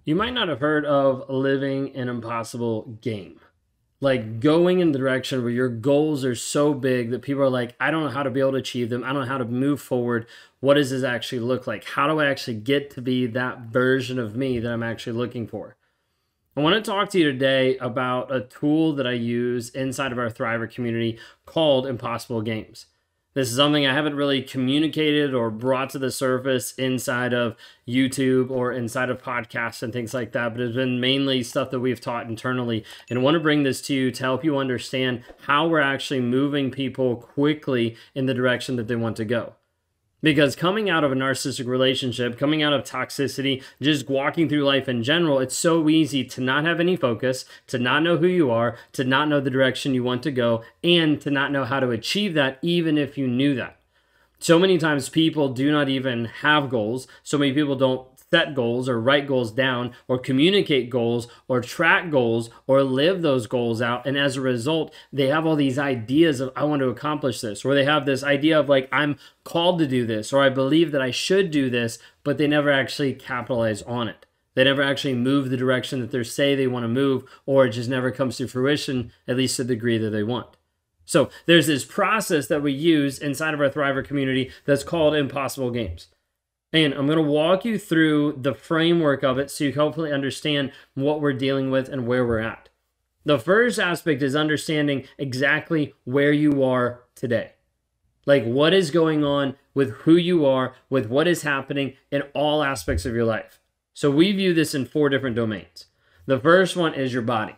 You might not have heard of living an impossible game. Like going in the direction where your goals are so big that people are like, I don't know how to be able to achieve them. I don't know how to move forward. What does this actually look like? How do I actually get to be that version of me that I'm actually looking for? I want to talk to you today about a tool that I use inside of our Thriver community called Impossible Games. This is something I haven't really communicated or brought to the surface inside of YouTube or inside of podcasts and things like that, but it's been mainly stuff that we've taught internally. And I want to bring this to you to help you understand how we're actually moving people quickly in the direction that they want to go. Because coming out of a narcissistic relationship, coming out of toxicity, just walking through life in general, it's so easy to not have any focus, to not know who you are, to not know the direction you want to go, and to not know how to achieve that even if you knew that. So many times people do not even have goals. So many people don't set goals or write goals down or communicate goals or track goals or live those goals out. And as a result, they have all these ideas of, I want to accomplish this, or they have this idea of like, I'm called to do this, or I believe that I should do this, but they never actually capitalize on it. They never actually move the direction that they say they want to move, or it just never comes to fruition, at least to the degree that they want. So there's this process that we use inside of our Thriver community that's called Impossible Games. And I'm going to walk you through the framework of it so you can hopefully understand what we're dealing with and where we're at. The first aspect is understanding exactly where you are today. Like what is going on with who you are, with what is happening in all aspects of your life. So we view this in 4 different domains. The first one is your body.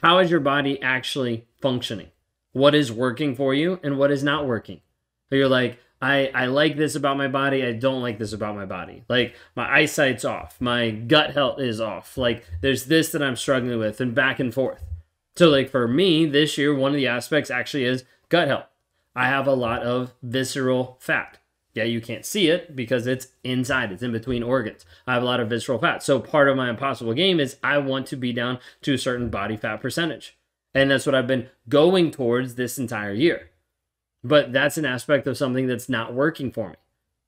How is your body actually functioning? What is working for you and what is not working? So you're like, I like this about my body. I don't like this about my body. Like my eyesight's off. My gut health is off. Like there's this that I'm struggling with and back and forth. So like for me this year, one of the aspects actually is gut health. I have a lot of visceral fat. Yeah, you can't see it because it's inside. It's in between organs. I have a lot of visceral fat. So part of my impossible game is I want to be down to a certain body fat percentage. And that's what I've been going towards this entire year. But that's an aspect of something that's not working for me.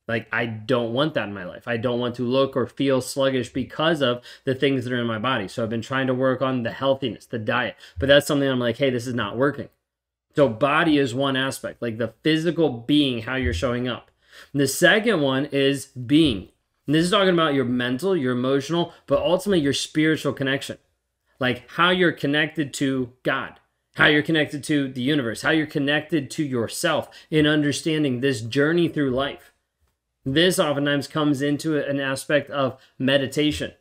Like, I don't want that in my life. I don't want to look or feel sluggish because of the things that are in my body. So I've been trying to work on the healthiness, the diet. But that's something I'm like, hey, this is not working. So body is one aspect, like the physical being, how you're showing up. And the second one is being. And this is talking about your mental, your emotional, but ultimately your spiritual connection. Like how you're connected to God. How you're connected to the universe, how you're connected to yourself in understanding this journey through life. This oftentimes comes into an aspect of meditation.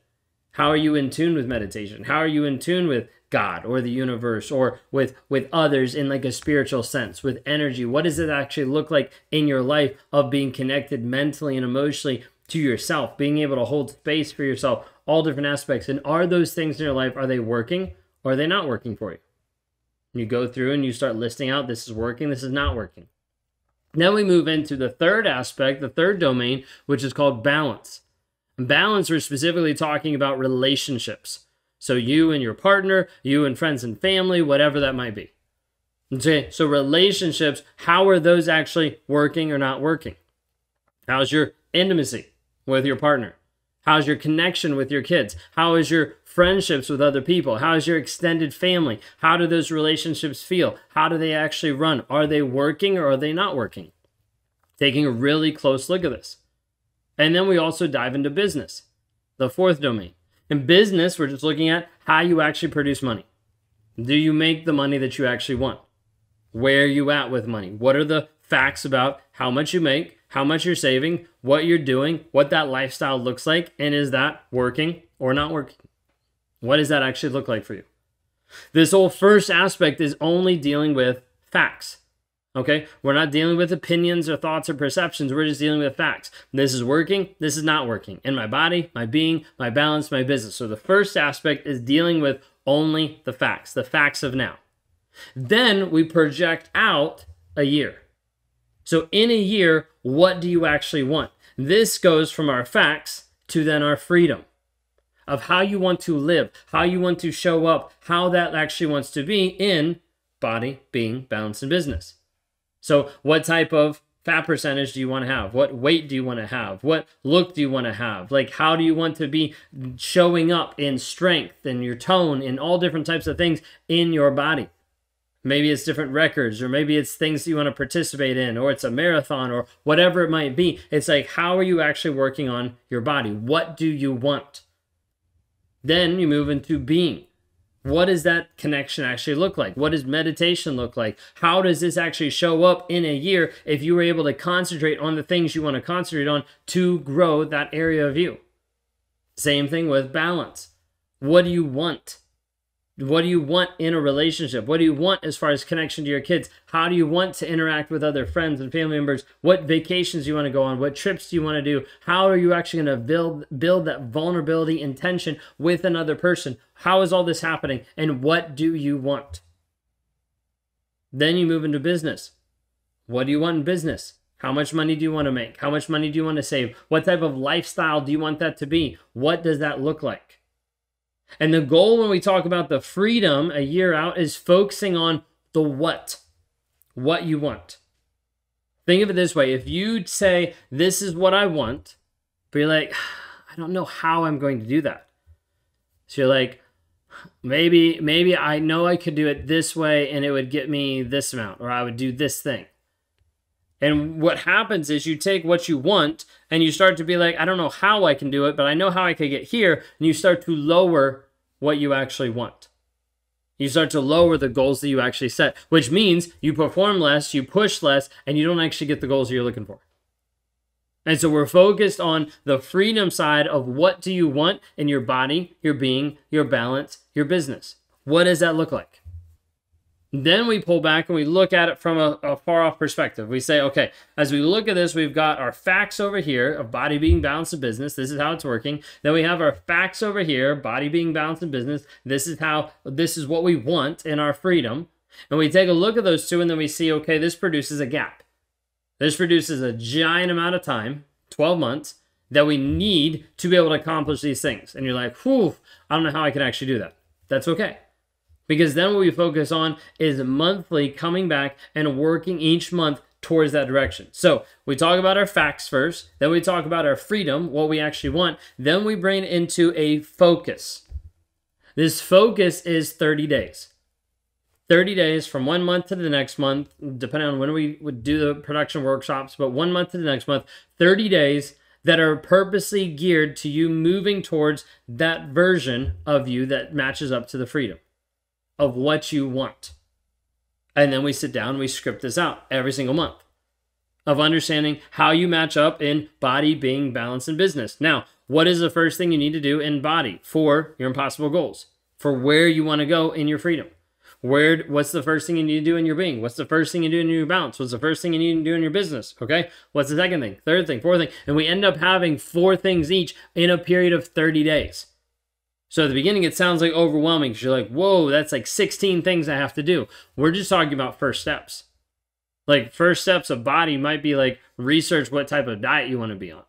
How are you in tune with meditation? How are you in tune with God or the universe or with others in like a spiritual sense, with energy? What does it actually look like in your life of being connected mentally and emotionally to yourself, being able to hold space for yourself, all different aspects? And are those things in your life, are they working or are they not working for you? You go through and you start listing out, this is working, this is not working. Then we move into the third aspect, the third domain, which is called balance. Balance, we're specifically talking about relationships. So you and your partner, you and friends and family, whatever that might be. Okay, so relationships, how are those actually working or not working? How's your intimacy with your partner? How's your connection with your kids? How is your friendships with other people? How is your extended family? How do those relationships feel? How do they actually run? Are they working or are they not working? Taking a really close look at this. And then we also dive into business, the fourth domain. In business, we're just looking at how you actually produce money. Do you make the money that you actually want? Where are you at with money? What are the facts about how much you make, how much you're saving, what you're doing, what that lifestyle looks like, and is that working or not working? What does that actually look like for you? This whole first aspect is only dealing with facts. Okay? We're not dealing with opinions or thoughts or perceptions. We're just dealing with facts. This is working. This is not working. In my body, my being, my balance, my business. So the first aspect is dealing with only the facts of now. Then we project out a year. So in a year, what do you actually want? This goes from our facts to then our freedom of how you want to live, how you want to show up, how that actually wants to be in body, being, balance, and business. So what type of fat percentage do you want to have? What weight do you want to have? What look do you want to have? Like, how do you want to be showing up in strength and your tone and all different types of things in your body? Maybe it's different records, or maybe it's things that you want to participate in, or it's a marathon, or whatever it might be. It's like, how are you actually working on your body? What do you want? Then you move into being. What does that connection actually look like? What does meditation look like? How does this actually show up in a year if you were able to concentrate on the things you want to concentrate on to grow that area of you? Same thing with balance. What do you want? What do you want in a relationship? What do you want as far as connection to your kids? How do you want to interact with other friends and family members? What vacations do you want to go on? What trips do you want to do? How are you actually going to build that vulnerability and tension with another person? How is all this happening? And what do you want? Then you move into business. What do you want in business? How much money do you want to make? How much money do you want to save? What type of lifestyle do you want that to be? What does that look like? And the goal when we talk about the freedom a year out is focusing on the what you want. Think of it this way. If you say, this is what I want, but you're like, I don't know how I'm going to do that. So you're like, maybe I know I could do it this way and it would get me this amount, or I would do this thing. And what happens is you take what you want and you start to be like, I don't know how I can do it, but I know how I could get here. And you start to lower what you actually want. You start to lower the goals that you actually set, which means you perform less, you push less, and you don't actually get the goals that you're looking for. And so we're focused on the freedom side of what do you want in your body, your being, your balance, your business. What does that look like? Then we pull back and we look at it from a far off perspective. We say, okay, as we look at this, we've got our facts over here of body, being, balance, and business. This is how it's working. Then we have our facts over here, body, being, balance, and business. This is what we want in our freedom. And we take a look at those two and then we see, okay, this produces a gap. This produces a giant amount of time, 12 months, that we need to be able to accomplish these things. And you're like, whew, I don't know how I can actually do that. That's okay. Because then what we focus on is monthly coming back and working each month towards that direction. So we talk about our facts first, then we talk about our freedom, what we actually want, then we bring it into a focus. This focus is 30 days. 30 days from 1 month to the next month, depending on when we would do the production workshops, but 1 month to the next month, 30 days that are purposely geared to you moving towards that version of you that matches up to the freedom of what you want. And then we sit down and we script this out every single month of understanding how you match up in body, being, balance, and business. Now, what is the first thing you need to do in body for your impossible goals? For where you want to go in your freedom? What's the first thing you need to do in your being? What's the first thing you do in your balance? What's the first thing you need to do in your business? Okay? What's the second thing? Third thing? Fourth thing? And we end up having 4 things each in a period of 30 days. So at the beginning, it sounds like overwhelming because you're like, whoa, that's like 16 things I have to do. We're just talking about first steps. Like first steps of body might be like research what type of diet you want to be on,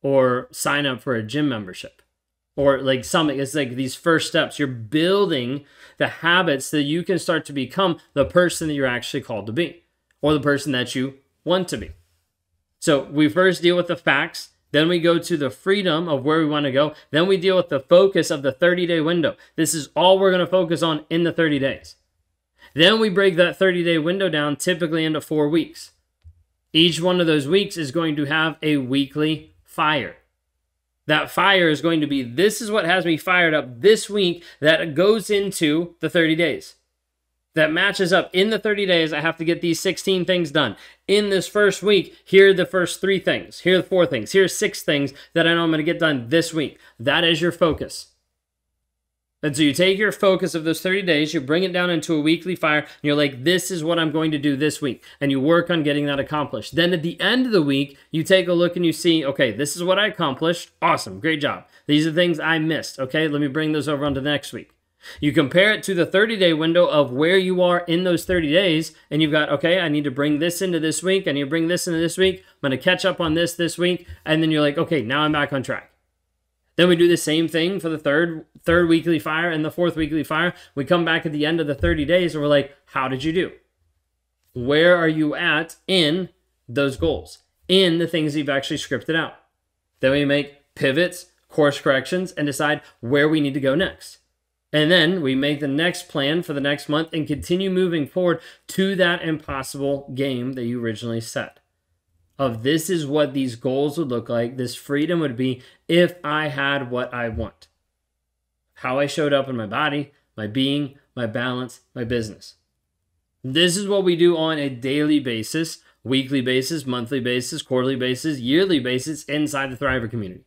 or sign up for a gym membership, or like something. It's like these first steps. You're building the habits that you can start to become the person that you're actually called to be, or the person that you want to be. So we first deal with the facts. Then we go to the freedom of where we want to go. Then we deal with the focus of the 30-day window. This is all we're going to focus on in the 30 days. Then we break that 30-day window down typically into 4 weeks. Each one of those weeks is going to have a weekly fire. That fire is going to be, this is what has me fired up this week that goes into the 30 days. That matches up in the 30 days. I have to get these 16 things done. In this first week, here are the first 3 things. Here are the 4 things. Here are 6 things that I know I'm going to get done this week. That is your focus. And so you take your focus of those 30 days, you bring it down into a weekly fire, and you're like, this is what I'm going to do this week. And you work on getting that accomplished. Then at the end of the week, you take a look and you see, okay, this is what I accomplished. Awesome. Great job. These are the things I missed. Okay, let me bring those over onto the next week. You compare it to the 30-day window of where you are in those 30 days, and you've got, okay, I need to bring this into this week. I need to bring this into this week. I'm going to catch up on this week. And then you're like, okay, now I'm back on track. Then we do the same thing for the third weekly fire and the 4th weekly fire. We come back at the end of the 30 days and we're like, how did you do? Where are you at in those goals in the things you've actually scripted out. Then we make pivots, course corrections, and decide where we need to go next. And then we make the next plan for the next month and continue moving forward to that impossible game that you originally set. Of this is what these goals would look like. This freedom would be if I had what I want. How I showed up in my body, my being, my balance, my business. This is what we do on a daily basis, weekly basis, monthly basis, quarterly basis, yearly basis inside the Thriver community.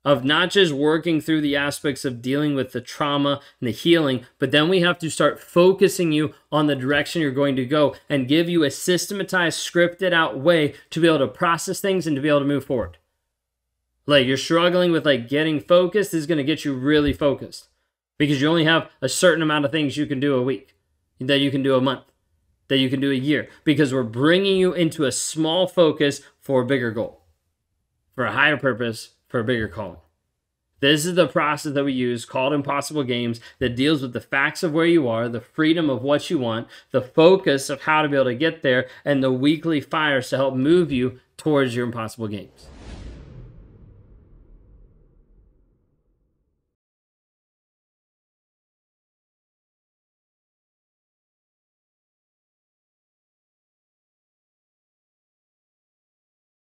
Of not just working through the aspects of dealing with the trauma and the healing, but then we have to start focusing you on the direction you're going to go and give you a systematized, scripted out way to be able to process things and to be able to move forward. Like you're struggling with getting focused, this is going to get you really focused because you only have a certain amount of things you can do a week, that you can do a month, that you can do a year, because we're bringing you into a small focus for a bigger goal, for a higher purpose, for a bigger calling. This is the process that we use called Impossible Games that deals with the facts of where you are, the freedom of what you want, the focus of how to be able to get there, and the weekly fires to help move you towards your impossible games.